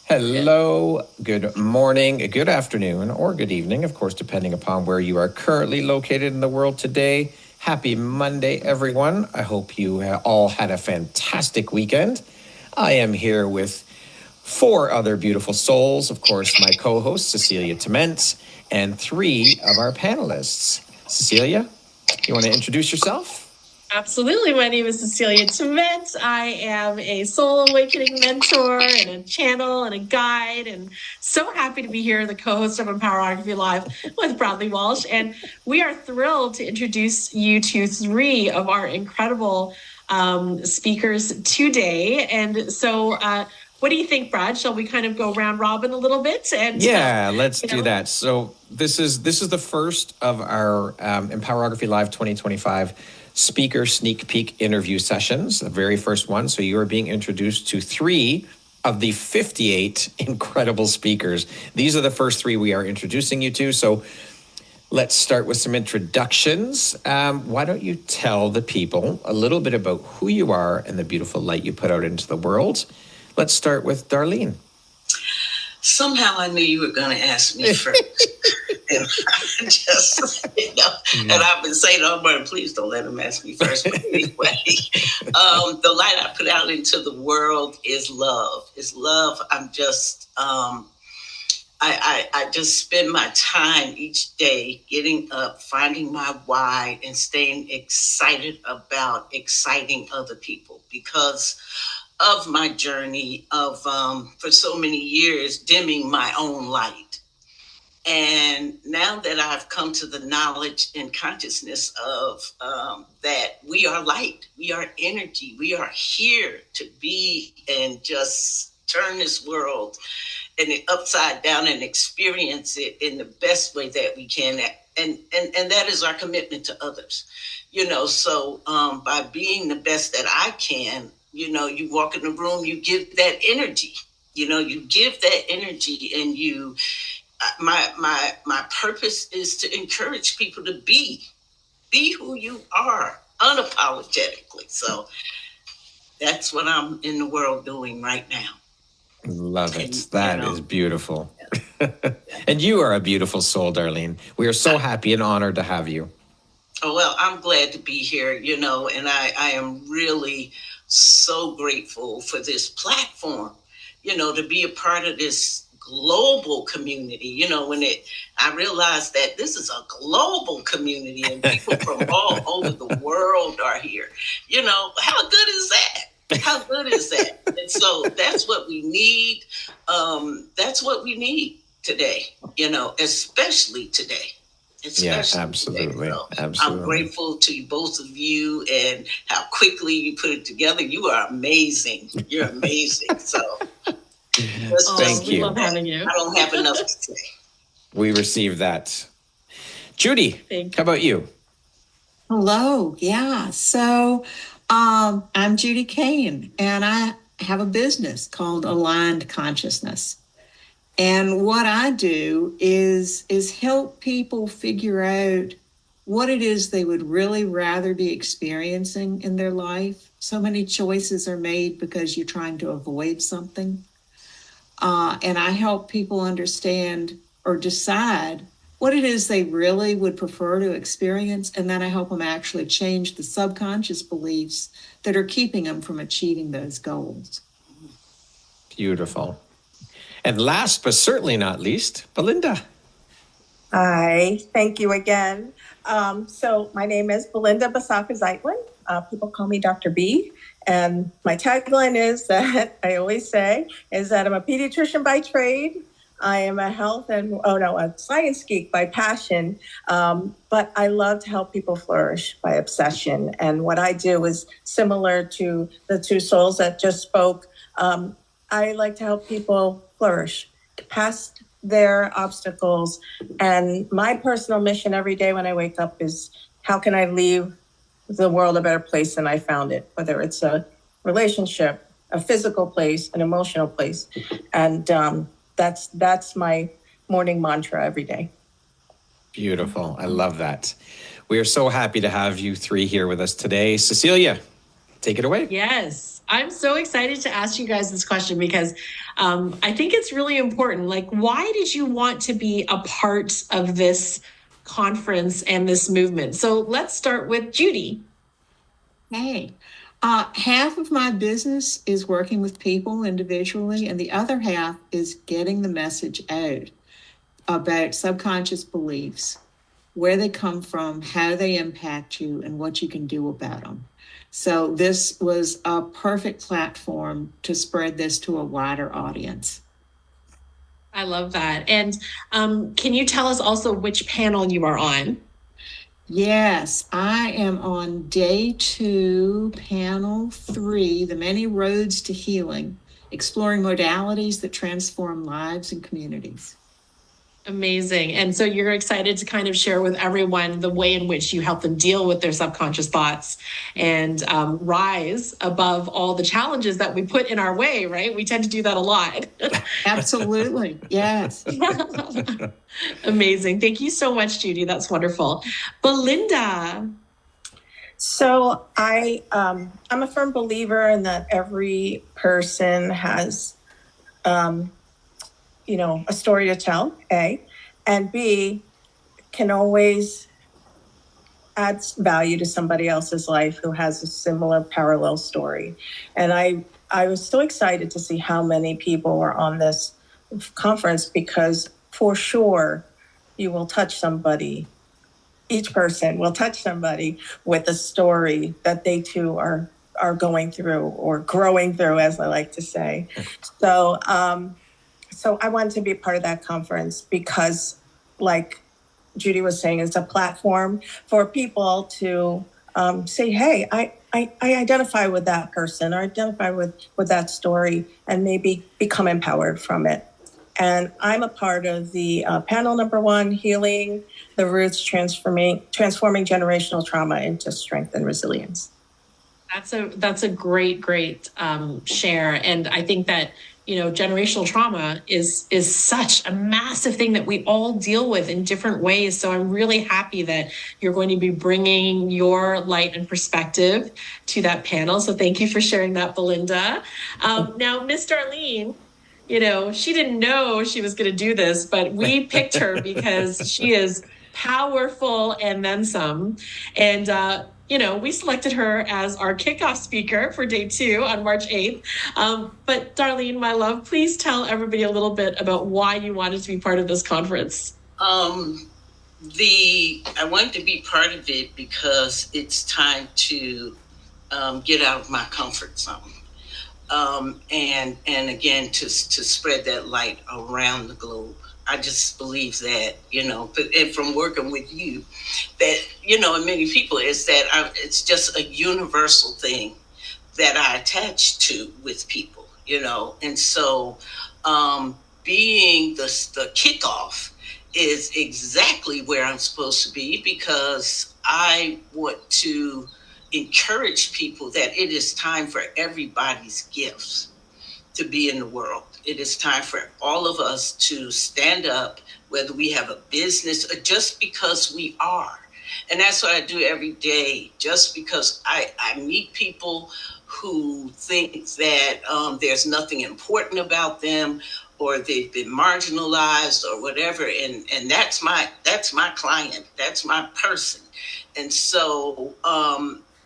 Hello, good morning, good afternoon, or good evening, of course, depending upon where you are currently located in the world today. Happy Monday, everyone. I hope you all had a fantastic weekend. I am here with four other beautiful souls, of course, my co-host, Cecilia Tement, and three of our panelists. Cecilia, you want to introduce yourself? Absolutely. My name is Cecilia Tement. I am a soul awakening mentor and a channel and a guide, and so happy to be here, the co-host of Empowerography Live with Bradley Walsh. And we are thrilled to introduce you to three of our incredible speakers today. And so, what do you think, Brad? Shall we kind of go round robin a little bit? And let's do that. So this is the first of our Empowerography Live 2025 speaker sneak peek interview sessions, the very first one. So you are being introduced to three of the 58 incredible speakers. These are the first three we are introducing you to. So let's start with some introductions. Why don't you tell the people a little bit about who you are and the beautiful light you put out into the world? Let's start with Darlene. Somehow I knew you were going to ask me first. And I just, and I've been saying, oh, but please don't let him ask me first. But anyway, the light I put out into the world is love. I'm just, I just spend my time each day getting up, finding my why, and staying excited about exciting other people because of my journey of, for so many years, dimming my own light. And now that I've come to the knowledge and consciousness of that we are light, we are energy, we are here to be and just turn this world and it upside down and experience it in the best way that we can. And that is our commitment to others. So by being the best that I can, you walk in the room, you give that energy, you give that energy and you, my purpose is to encourage people to be who you are unapologetically. So that's what I'm in the world doing right now. Love it. That is beautiful. Yeah. And you are a beautiful soul, Darlene. We are so happy and honored to have you. Oh, well, I'm glad to be here, and I am really so grateful for this platform, to be a part of this global community. I realized that this is a global community and people from all over the world are here. How good is that? How good is that? And so that's what we need. That's what we need today, especially today. Absolutely. So absolutely. I'm grateful to both of you and how quickly you put it together. You are amazing. You're amazing. So thank you. We love having you. I don't have enough to say. We received that. Judy, how about you? Hello. Yeah. So I'm Judy Kane, and I have a business called Aligned Consciousness. And what I do is help people figure out what it is they would really rather be experiencing in their life. So many choices are made because you're trying to avoid something. And I help people understand or decide what it is they really would prefer to experience. And then I help them actually change the subconscious beliefs that are keeping them from achieving those goals. Beautiful. And last but certainly not least, Belinda. Hi, thank you again. So my name is Belinda Basaka-Zeitlin. People call me Dr. B. And my tagline is that I always say is that I'm a pediatrician by trade. I am a science geek by passion. But I love to help people flourish by obsession. And what I do is similar to the two souls that just spoke. I like to help people flourish past their obstacles. And my personal mission every day when I wake up is how can I leave the world a better place than I found it, whether it's a relationship, a physical place, an emotional place. And that's my morning mantra every day. Beautiful. I love that. We are so happy to have you three here with us today. Cecilia, take it away. Yes. I'm so excited to ask you guys this question because I think it's really important. Like, why did you want to be a part of this conference and this movement? So let's start with Judy. Hey, half of my business is working with people individually, and the other half is getting the message out about subconscious beliefs, where they come from, how they impact you, and what you can do about them. So this was a perfect platform to spread this to a wider audience. I love that. And can you tell us also which panel you are on? Yes, I am on day 2, panel 3, The Many Roads to Healing, exploring modalities that transform lives and communities. Amazing. And so you're excited to kind of share with everyone the way in which you help them deal with their subconscious thoughts and rise above all the challenges that we put in our way, right? We tend to do that a lot. Absolutely. Yes. Amazing. Thank you so much, Judy. That's wonderful. Belinda. So I'm a firm believer in that every person has, a story to tell, A, and B, can always add value to somebody else's life who has a similar parallel story. And I was so excited to see how many people were on this conference because for sure you will touch somebody. Each person will touch somebody with a story that they too are going through or growing through, as I like to say. So I wanted to be a part of that conference because, like Judy was saying, it's a platform for people to say, hey, I identify with that person or identify with that story and maybe become empowered from it. And I'm a part of the panel number 1, Healing the Roots, Transforming Generational Trauma into Strength and Resilience. That's a great share. And I think that, generational trauma is such a massive thing that we all deal with in different ways. So I'm really happy that you're going to be bringing your light and perspective to that panel. So thank you for sharing that, Belinda. Now, Miss Darlene, she didn't know she was going to do this, but we picked her because she is powerful and then some. And, we selected her as our kickoff speaker for day 2 on March 8th. But Darlene, my love, please tell everybody a little bit about why you wanted to be part of this conference. I wanted to be part of it because it's time to get out of my comfort zone. And again, to spread that light around the globe. I just believe that, and from working with you, that, and many people, is that it's just a universal thing that I attach to with people, and so being the kickoff is exactly where I'm supposed to be because I want to encourage people that it is time for everybody's gifts to be in the world. It is time for all of us to stand up, whether we have a business or just because we are. And that's what I do every day, just because I meet people who think that there's nothing important about them or they've been marginalized or whatever. And that's my client, that's my person. And so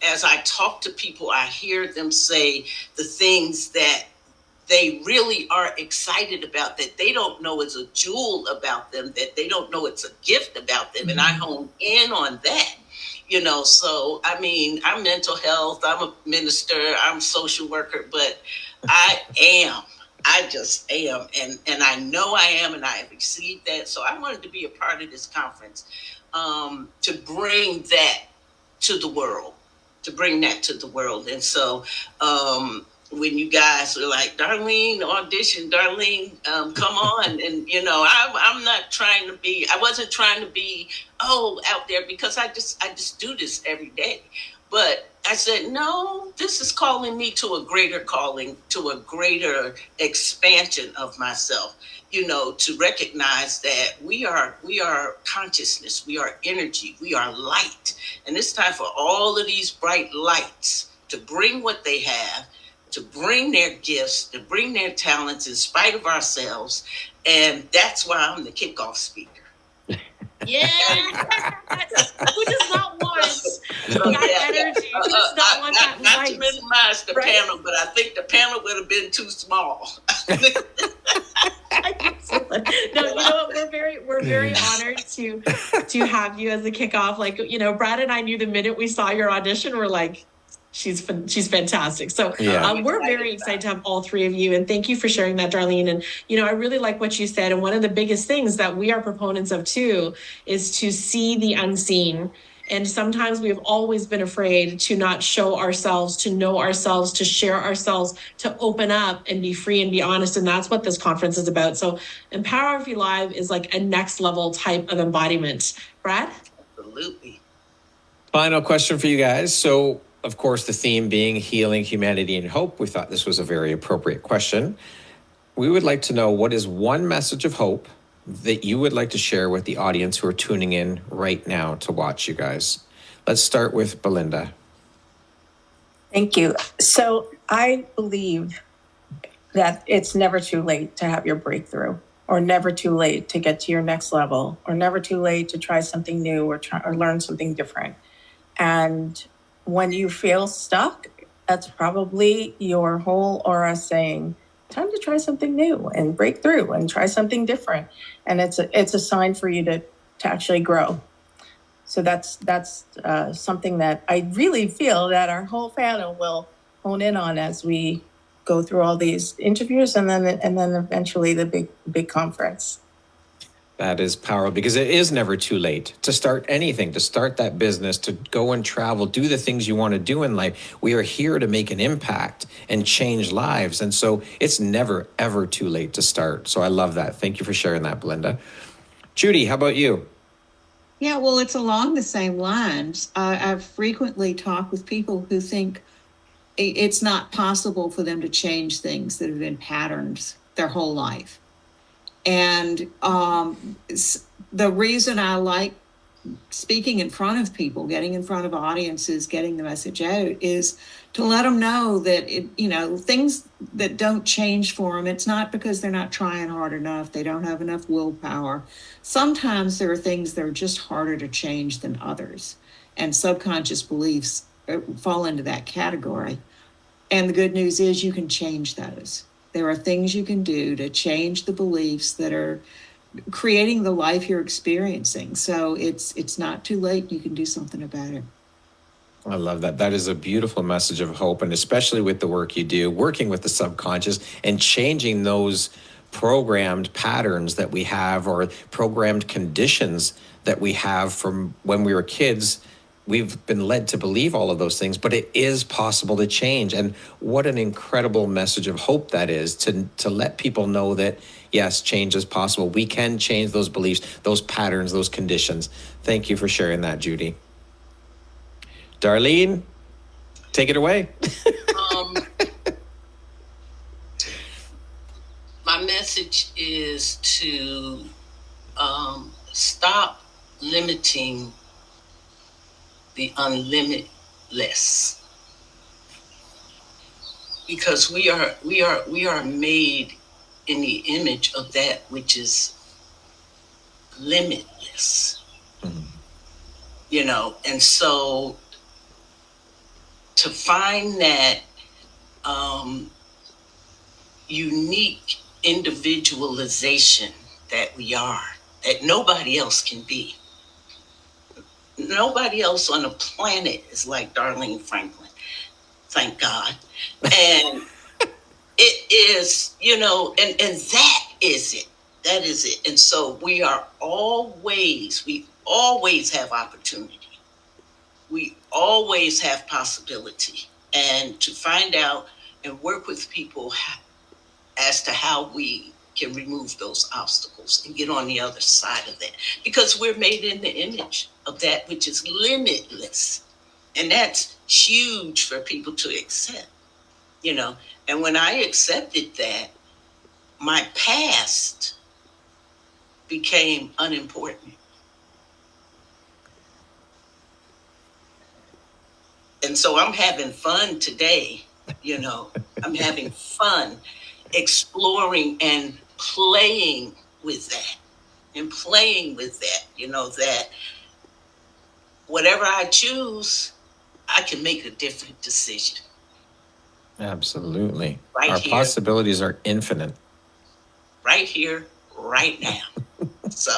as I talk to people, I hear them say the things that they really are excited about, that they don't know is a jewel about them, that they don't know it's a gift about them. And I hone in on that, so, I'm mental health, I'm a minister, I'm a social worker, but I just am. And I know I am, and I have received that. So I wanted to be a part of this conference to bring that to the world, And so, when you guys were like, Darlene, audition, Darlene, come on. And, I wasn't trying to be, out there, because I just do this every day. But I said, no, this is calling me to a greater calling, to a greater expansion of myself, to recognize that we are consciousness, we are energy, we are light. And it's time for all of these bright lights to bring what they have to bring their gifts, to bring their talents in spite of ourselves. And that's why I'm the kickoff speaker. Yeah, who does not want that energy? Who does not want that not light? to minimize the panel, but I think the panel would have been too small. No, you know what? We're very honored to have you as the kickoff. Like, you know, Brad and I knew the minute we saw your audition, we're like, she's fantastic. So we're very excited to have all three of you. And thank you for sharing that, Darlene. And, you know, I really like what you said. And one of the biggest things that we are proponents of too is to see the unseen. And sometimes we have always been afraid to not show ourselves, to know ourselves, to share ourselves, to open up and be free and be honest. And that's what this conference is about. So Empowerography Live is like a next level type of embodiment. Brad? Absolutely. Final question for you guys. So, of course, the theme being healing, humanity, and hope. We thought this was a very appropriate question. We would like to know, what is one message of hope that you would like to share with the audience who are tuning in right now to watch you guys? Let's start with Belinda. Thank you. So I believe that it's never too late to have your breakthrough, or never too late to get to your next level, or never too late to try something new or learn something different. And when you feel stuck, that's probably your whole aura saying, time to try something new and break through and try something different. And it's a sign for you to actually grow. So that's something that I really feel that our whole panel will hone in on as we go through all these interviews and then eventually the big conference. That is powerful, because it is never too late to start anything, to start that business, to go and travel, do the things you want to do in life. We are here to make an impact and change lives. And so it's never, ever too late to start. So I love that. Thank you for sharing that, Belinda. Judy, how about you? Yeah, well, it's along the same lines. I've frequently talked with people who think it's not possible for them to change things that have been patterns their whole life. And the reason I like speaking in front of people, getting in front of audiences, getting the message out, is to let them know that things that don't change for them, it's not because they're not trying hard enough, they don't have enough willpower. Sometimes there are things that are just harder to change than others, and subconscious beliefs fall into that category. And the good news is you can change those. There are things you can do to change the beliefs that are creating the life you're experiencing. So it's not too late. You can do something about it. I love that. That is a beautiful message of hope, and especially with the work you do, working with the subconscious and changing those programmed patterns that we have, or programmed conditions that we have from when we were kids. We've been led to believe all of those things, but it is possible to change. And what an incredible message of hope that is, to let people know that, yes, change is possible. We can change those beliefs, those patterns, those conditions. Thank you for sharing that, Judy. Darlene, take it away. My message is to stop limiting the unlimitless, because we are made in the image of that which is limitless. And so to find that unique individualization that we are, that nobody else can be. Nobody else on the planet is like Darlene Franklin. Thank God. And it is, and that is it. That is it. And so we always have opportunity. We always have possibility. And to find out and work with people as to how we can remove those obstacles and get on the other side of that, because we're made in the image of that which is limitless. And that's huge for people to accept, and when I accepted that, my past became unimportant. And so I'm having fun today, I'm having fun exploring and playing with that that whatever I choose, I can make a different decision. Absolutely. Right Our here. Possibilities are infinite. Right here, right now. So,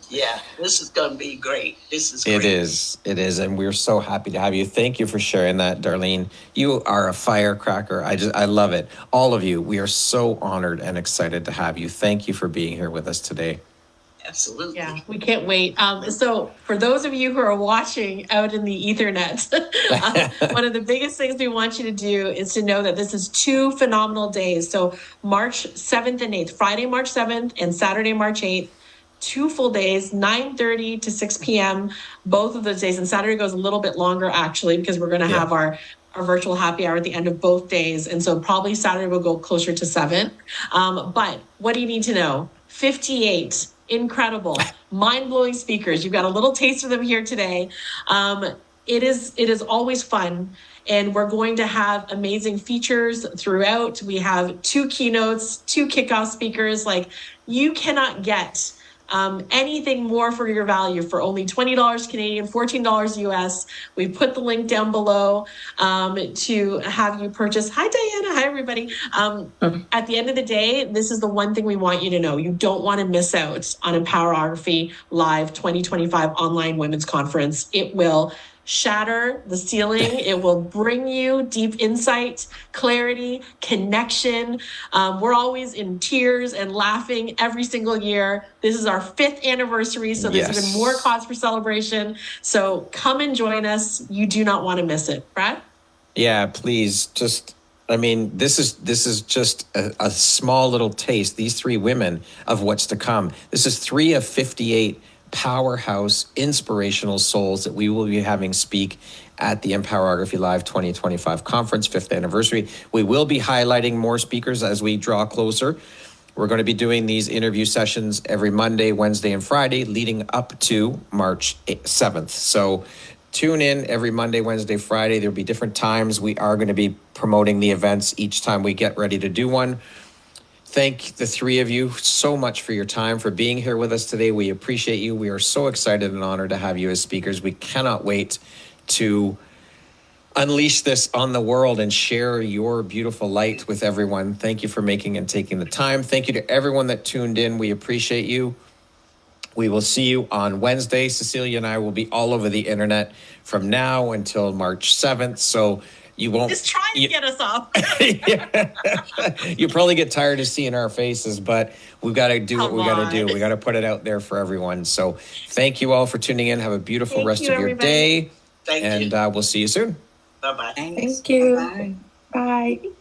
yeah, this is going to be great. This is great. It is. And we're so happy to have you. Thank you for sharing that, Darlene. You are a firecracker. I love it. All of you, we are so honored and excited to have you. Thank you for being here with us today. Absolutely. Yeah, we can't wait. So for those of you who are watching out in the ethernet, one of the biggest things we want you to do is to know that this is 2 phenomenal days. So March 7th and 8th, Friday, March 7th and Saturday, March 8th, 2 full days, 9:30 to 6 p.m. Both of those days. And Saturday goes a little bit longer actually, because we're going to have our virtual happy hour at the end of both days. And so probably Saturday will go closer to 7. But what do you need to know? 58 incredible, mind-blowing speakers. You've got a little taste of them here today. It is always fun, and we're going to have amazing features throughout. We have 2 keynotes, 2 kickoff speakers. Like, you cannot get anything more for your value for only $20 Canadian, $14 US. We put the link down below to have you purchase. Hi, Diana. Hi, everybody. At the end of the day, this is the one thing we want you to know. You don't want to miss out on Empowerography Live 2025 Online Women's Conference. It will shatter the ceiling. It will bring you deep insight, clarity, connection. We're always in tears and laughing every single year. This is our 5th anniversary, so there's even more cause for celebration. So come and join us. You do not want to miss it. Brad? Yeah, please. This is just a small little taste, these 3 women, of what's to come. This is 3 of 58 powerhouse inspirational souls that we will be having speak at the Empowerography Live 2025 conference, 5th anniversary. We will be highlighting more speakers as we draw closer. We're going to be doing these interview sessions every Monday, Wednesday, and Friday leading up to March 7th. So tune in every Monday, Wednesday, Friday. There'll be different times. We are going to be promoting the events each time we get ready to do one. Thank the 3 of you so much for your time, for being here with us today. We appreciate you. We are so excited and honored to have you as speakers. We cannot wait to unleash this on the world and share your beautiful light with everyone. Thank you for making and taking the time. Thank you to everyone that tuned in. We appreciate you. We will see you on Wednesday. Cecilia and I will be all over the internet from now until March 7th. So you won't just try to get us off. You probably get tired of seeing our faces, but we've got to do what we got to do. We got to put it out there for everyone. So thank you all for tuning in. Have a beautiful rest of your day. Thank you. And we'll see you soon. Bye-bye. Thank you. Bye. Bye.